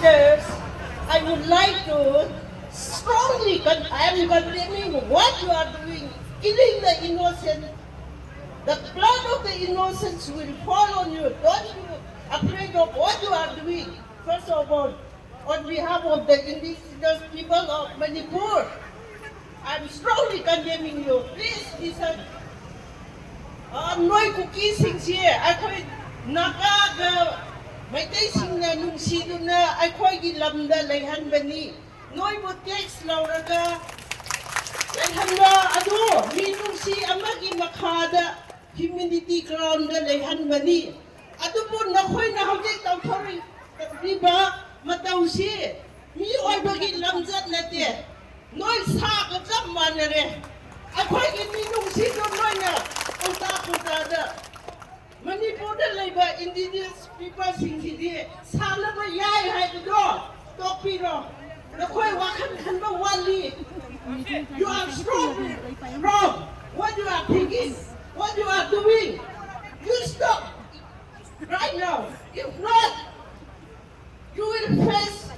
ministers, I would like to strongly condemning what you are doing, killing the innocent. The blood of the innocents will fall on you. Don't be afraid of what you are doing. First of all, on behalf of the indigenous people of Manipur, I'm strongly condemning you. Please listen. Noi Kukis here. I Naga and Meitei singna nungsiduna aikoigi lamda leihanbani. Noi bu tax lauraga leihanba adu mi nungsi amagi makhada humidity ground leihanbani. Adu bu nakhoi na hojik tawthori riba matausi mi oibagi lamjat nate. Noi sa ka chap manare. Aikoigi mi nungsi do noi na ulta da Manipur da indigenous people singsi salaba yai hai do topiro nakoi wakan khanba wali. You are strong. What you are thinking, what you are doing, you stop right now. If not, you will face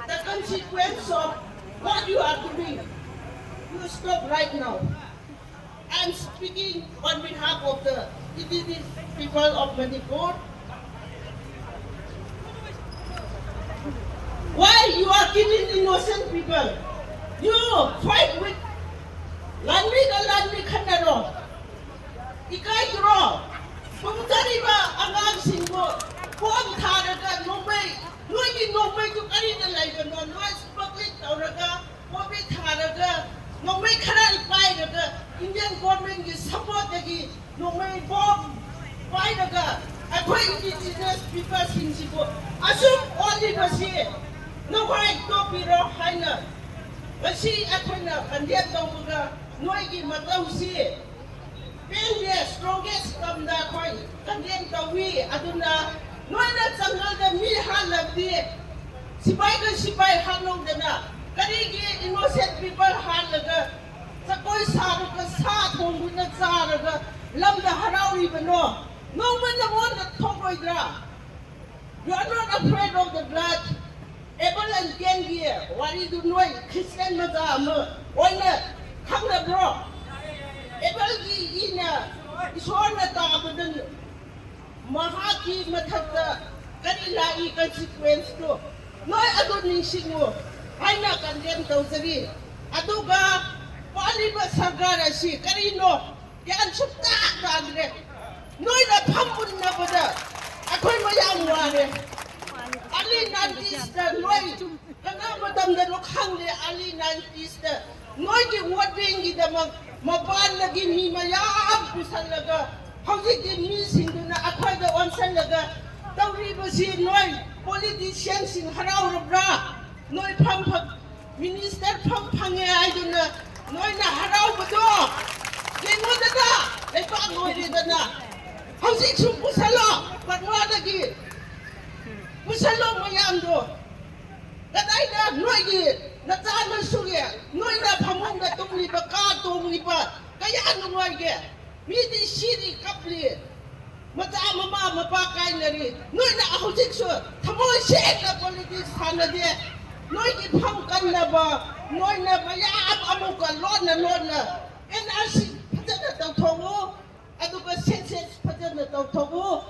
the consequence of what you are doing. You stop right now. I'm speaking on behalf of the indigenous people of Manipur. Why you are killing innocent people? You fight with Lanmi Khanaro. Ikai Gro. Pumtariba Angang Singo. Pom Taraga Nomay. Noy Nomay to Karina Lagan, noise public Tauraga, Mobi Taraga, Nomay Karal Pairaga, Indian government is support the Nomay bomb Pairaga. I quite indigenous people in Sibo. Assume only was here. No right, no Piro Haina. But see, I couldn't condemn Domuga, Noigi Matausi. Being the strongest from the coin, condemn the we, Aduna, no that's another me hand of the Sibai Hanong the Na, Karigi innocent people hand the Sakoi Saraka Satum with the Zaraga, Lambda Harau even know. No one want the Tokoidra. You are not afraid of the blood. Abel and Cain here, what do you know? Christian Madame, one come the bro. Abel Gina is one at the Mahaki Matata, Karila consequence too. No, I don't need Singo. I not condemn those again. Aduga, Paliba Sagara, she, Karino, Yan Supta, no, the Pampun Nabada. I call my young one. Ali Nantista, Noy, Kanamatam the Lokhangle, Ali Nantista, Noy, what being the Mabana give me my arm, Pusalaga, how they give me sing to acquire the one Salaga, Tauriba Noy, politicians in Harau Bra, Noy Pampa, Minister Pampang, I don't know, Noy Harau Bado, they know the da, they can't know the na. How's it to Pusala, but what again? Pusalo Mayando. That I don't know it. That I don't know it. No, that Pamong that don't live a car to me, but Kayano Marga. Meet the shitty couple. Madame Mapa Kainari. No, that I think so. Tamo shake the politics, Hanade. No, it Pumpkin Naba. No, never Yab Amuka, Lorna. And I see Patana Togo. I do a census Patana Togo.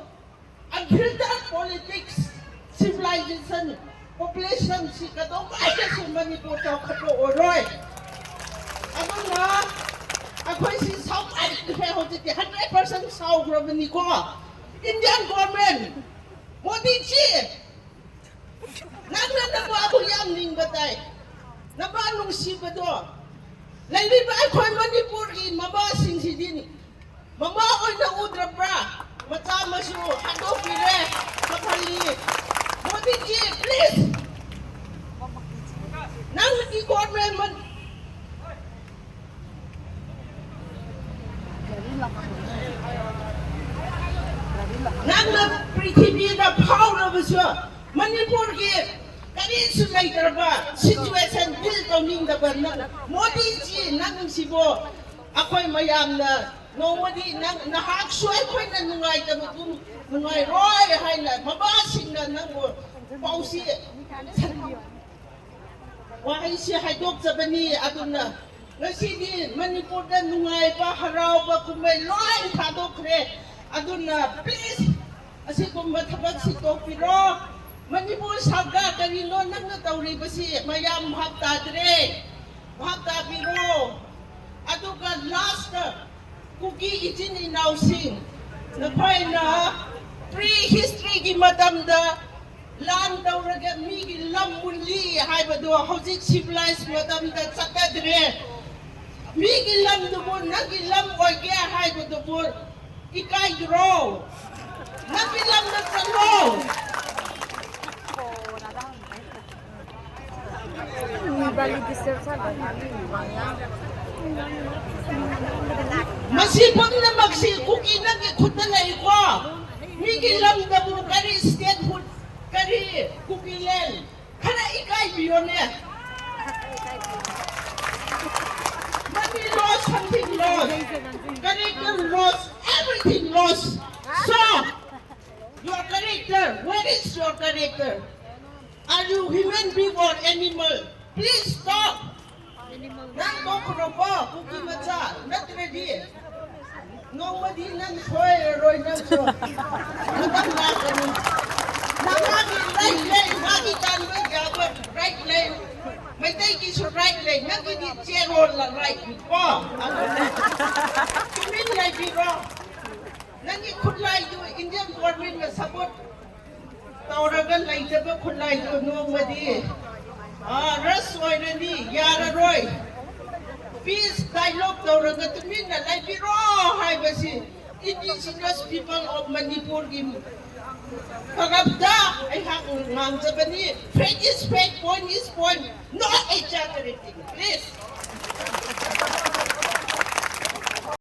And build that politics. Civilization, population, she got all my just money for Tangkhul or right. I don't know. I quite see South Africa, 100% South from Nicola. Indian government, what did she? Nana Babu Yaming, but I. Nabanu Sibado. Lady by Manipur in Mama sings it in. Mama on the Udra Bra, Matamasu, Hadopire, Kapali. What did you please? Now the government. Now the pretty the power of us. Manipur here. That is later about situation built on in the Bernard. Modi, Nang Sibo, Akoy Mayam, nobody, Nahak, so I quite a Nungai, Nungai Roy, Highland, Mabasing, ꯄꯥꯎꯁꯤ ꯋꯥꯍꯩꯁꯤ ꯍꯥꯏꯗꯣꯛꯆꯕꯅꯤ ꯑꯗꯨꯅ ꯉꯁꯤꯗꯤ ꯃꯅꯤꯄꯨꯔꯗ ꯅꯨꯡꯉꯥꯏꯕ ꯍꯔꯥꯎꯕ ꯀꯨꯝꯍꯩ ꯂꯣꯏ ꯊꯥꯗꯣꯛꯈ꯭ꯔꯦ ꯑꯗꯨꯅ please ꯑꯁꯤꯒꯨꯝꯕ ꯊꯕꯛꯁꯤ ꯇꯣꯛꯄꯤꯔꯣ ꯃꯅꯤꯄꯨꯔ ꯁꯔꯀꯥꯔ ꯀꯔꯤꯅꯣ ꯅꯪꯅ ꯇꯧꯔꯤꯕꯁꯤ ꯃꯌꯥꯝ ꯚꯥꯞ ꯇꯥꯗ꯭ꯔꯦ ꯚꯥꯞ ꯇꯥꯕꯤꯔꯣ ꯑꯗꯨꯒ ꯂꯥꯁꯇ ꯀꯨꯀꯤ ꯏꯆꯤꯟ ꯏꯅꯥꯎꯁꯤꯡ ꯅꯈꯣꯏꯅ ꯄ꯭ꯔꯤ ꯍꯤꯁꯇ꯭ꯔꯤꯒꯤ ꯃꯇꯝꯗ ꯂꯥꯟ ꯇꯧꯔꯒ ꯃꯤꯒꯤ ꯂꯝ ꯃꯨꯜꯂꯤ ꯍꯥꯏꯕꯗꯣ ꯍꯧꯖꯤꯛ ꯁꯤꯚꯤꯂꯥꯏꯁ ꯃꯇꯝꯗ ꯆꯠꯅꯗ꯭ꯔꯦ ꯃꯤꯒꯤ ꯂꯝꯗꯨꯕꯨ ꯅꯪꯒꯤ ꯂꯝ ꯑꯣꯏꯒꯦ ꯍꯥꯏꯕꯗꯨꯕꯨ ꯏꯀꯥꯏꯗ꯭ꯔꯣ ꯅꯪꯒꯤ ꯂꯝꯗ ꯆꯠꯂꯣ ꯃꯁꯤ ꯄꯨꯝꯅꯃꯛꯁꯤ ꯀꯨꯀꯤ ꯅꯪꯒꯤ ꯈꯨꯠꯇ ꯂꯩꯀꯣ ꯃꯤꯒꯤ ꯂꯝꯗꯕꯨ ꯀꯔꯤ ꯁ꯭ꯇꯦꯠꯍꯨꯠ kari kukilen kana ikai biyone money lost something lost character lost everything lost so your character where is your character are you human being or animal please stop nang to kuno ko kuki macha not ready nobody nang soy roy nang so nang na kanu Naga right lane, Naga can make our right lane. Meitei is right lane. Naga di zero la right before. You mean like be wrong? Naga could like you Indian government will support. Tauragan like the could like you nobody. Russ already, Yara Roy. Peace dialogue Tauragan to mean like be wrong. I was indigenous people of Manipur. Karabda, I have Mamzabani. Fake is fake, point is point. Not exaggerating. Please.